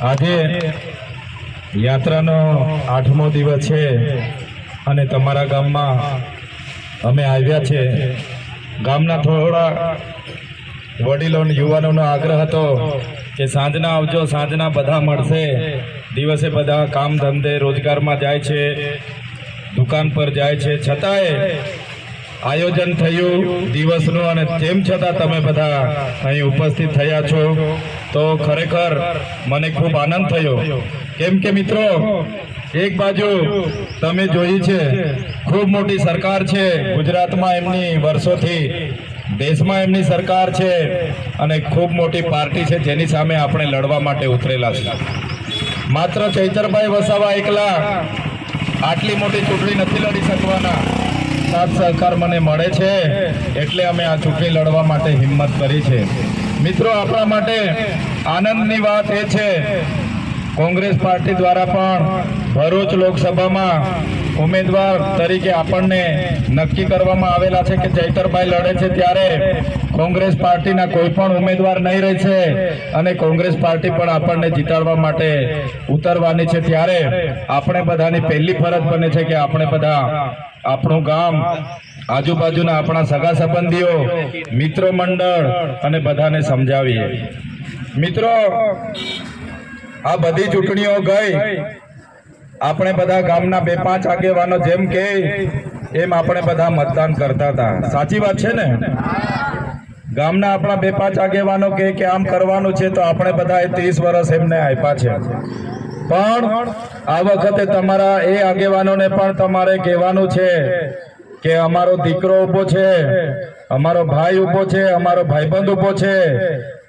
આજે યાત્રાનો 8મો દિવસ છે અને તમારા ગામમાં અમે આવ્યા છે। ગામના થોડા વડીલો યુવાનોનો આગ્રહ હતો કે સાંજના આવજો, સાંજના બધા મળશે। દિવસે બધા કામ ધંધે રોજગારમાં જાય છે, દુકાન પર જાય છે, છતાંય આયોજન થયું દિવસનું અને તેમ છતાં તમે બધા અહીં ઉપસ્થિત થયા છો તો ખરેખર મને ખૂબ આનંદ થયો। કેમ કે મિત્રો, એક બાજુ તમે જોઈ છે ખૂબ મોટી સરકાર છે ગુજરાતમાં, એમની વર્ષોથી દેશમાં એમની સરકાર છે અને ખૂબ મોટી પાર્ટી છે જેની સામે આપણે લડવા માટે ઉતરેલા છે। માત્ર ચૈતરભાઈ વસાવા એકલા આટલી મોટી ચૂંટણી નથી લડી શકવાના, સાથ સહકાર મને મળે છે એટલે અમે આ ચૂંટણી લડવા માટે હિંમત કરી છે। મિત્રો, આપણા માટે આનંદની વાત એ છે કોંગ્રેસ પાર્ટી દ્વારા પણ ભરૂચ લોકસભામાં ઉમેદવાર તરીકે આપણને નક્કી કરવામાં આવેલા છે કે ચૈતરભાઈ લડે છે ત્યારે કોંગ્રેસ પાર્ટીના કોઈ પણ ઉમેદવાર નહીં રહેશે અને કોંગ્રેસ પાર્ટી પણ આપણને જીતાડવા માટે ઉતરવાની છે। ત્યારે આપણે બધાની પહેલી ફરજ બને છે કે આપણે બધા આપણું ગામ, આજુબાજુના આપણા સગા સંબંધીઓ, મિત્રો મંડળ અને બધાને સમજાવીએ। મિત્રો, આ બધી ચૂંટણીઓ ગઈ, આપણે બધા ગામના 2-5 આગેવાનો જેમ કે એમ આપણે બધા મતદાન કરતા હતા, સાચી વાત છે ને? ગામના આપણા 2-5 આગેવાનો કે આમ કરવાનું છે તો આપણે બધા 30 વર્ષ એમને આપ્યા છે। પણ આ વખતે તમારા એ આગેવાનોને પણ તમારે કહેવાનું છે કે અમારો દીકરો ઉભો છે, અમારો ભાઈ ઉભો છે, અમારો ભાઈબંધ ઉભો છે,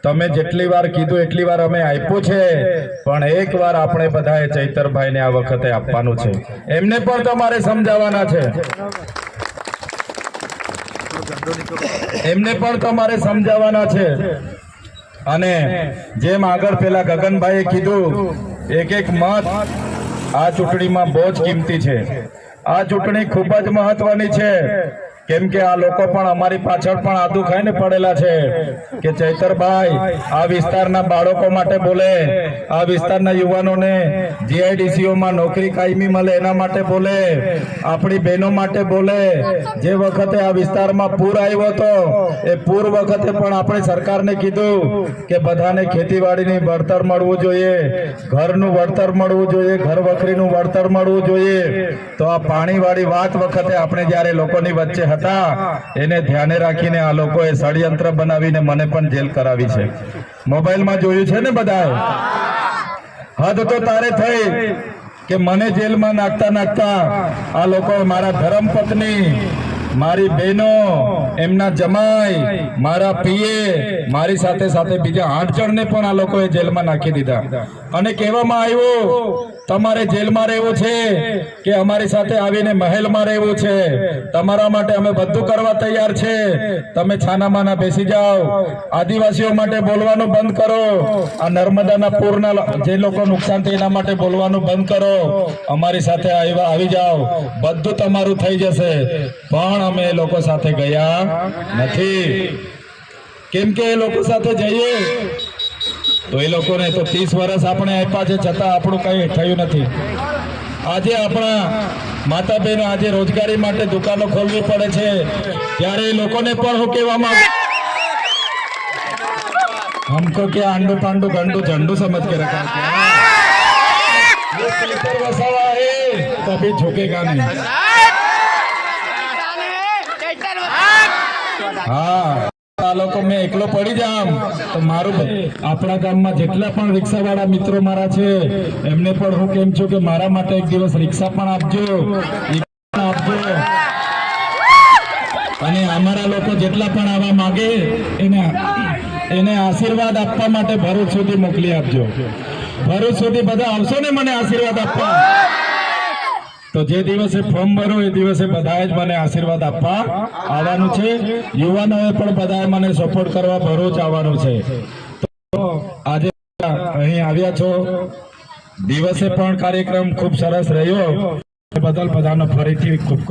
તમે જેટલી વાર કીધું એટલી વાર અમે આપ્યું છે, પણ એક વાર આપણે બધાએ ચૈતરભાઈને આ વખતે આપવાનું છે। એમને પણ તમારે સમજાવવાના છે, એમને પણ તમારે સમજાવવાના છે। અને જેમ આગળ પેલા ગગનભાઈએ કીધું, એક મત આ ચૂંટણીમાં બહુ જ કિંમતી છે। આ ચૂંટણી ખૂબ જ મહત્વની છે કેમ કે આ લોકો પણ અમારી પાછળ પણ આદુ ખાઈને પડેલા છે કે ચૈતરભાઈ આ વિસ્તારના બાળકો માટે બોલે, આ વિસ્તારના યુવાનોને જીઆઈડીસીઓમાં નોકરી કાયમી મળે એના માટે બોલે, આપણી બહેનો માટે બોલે। જે વખતે આ વિસ્તારમાં પૂર આવ્યો હતો એ પૂર વખતે પણ આપણે સરકારને કીધું કે બધાને ખેતીવાડીની વળતર મળવું જોઈએ, ઘરનું વળતર મળવું જોઈએ, ઘર વખરીનું વળતર મળવું જોઈએ। તો આ પાણીવાળી વાત વખતે આપણે જ્યારે લોકોની વચ્ચે હતા એને ધ્યાને રાખીને આ લોકોએ ષડયંત્ર બનાવીને મને પણ જેલ કરાવી છે। મોબાઈલમાં જોયું છે ને બધાએ? હદ તો તારે થઈ કે મને જેલમાં નાખતા આ લોકો મારા ધર્મપત્ની, મારી બહેનો, એમના જમાઈ, મારા પીએ, મારી સાથે સાથે બીજા 8 જણને પણ આ લોકોએ જેલમાં નાખી દીધા અને કહેવામાં આવ્યું તમારે જેલમાં રહેવું છે કે અમારી સાથે આવીને મહેલમાં રહેવું છે, તમારા માટે અમે બધું કરવા તૈયાર છે, તમે છાનામાના બેસી જાઓ, આદિવાસીઓ માટે બોલવાનું બંધ કરો, આ નર્મદાના પૂરના જે લોકો નુકસાન થયું એના માટે બોલવાનું બંધ કરો, અમારી સાથે આવી જાઓ, બધું તમારું થઈ જશે। પણ અમે એ લોકો સાથે ગયા નથી, કેમ કે એ લોકો સાથે જઈએ તો એ લોકોને તો 30 વર્ષ આપણે આપ્યા છે છતાં આપણું કંઈ થયું નથી। આજે આપણા માતા બહેનો આજે રોજગારી માટે દુકાનો ખોલવી પડે છે ત્યારે એ લોકોને પણ હું કહેવામાં हमको क्या आंडू पांडू गंडू झंडू समझ के रखा है, ये चैतर वसावा है कभी झुकेगा नहीं। हाँ, આ લોકો મેં એકલો પડી જામ તો મારું આપણા ગામમાં જેટલા પણ રિક્ષાવાળા મિત્રો મારા છે એમને પણ હું કેમ છું કે મારા માટે એક દિવસ રિક્ષા પણ આપજો અને અમારા લોકો જેટલા પણ આવા માંગે એને આશીર્વાદ આપવા માટે ભરૂચ સુધી મોકલી આપજો। ભરૂચ સુધી બધા આવશો ને મને આશીર્વાદ આપવા, તો જે દિવસે ફોર્મ ભરો એ દિવસે બધાએ જ મને આશીર્વાદ આપવા આવવાનું છે। યુવાનોએ પણ બધાએ મને સપોર્ટ કરવા ભરૂચ આવવાનું છે। તો આજે અહીં આવ્યા છો, દિવસે પણ કાર્યક્રમ ખૂબ સરસ રહ્યો, બદલ બધાનો ફરીથી ખૂબ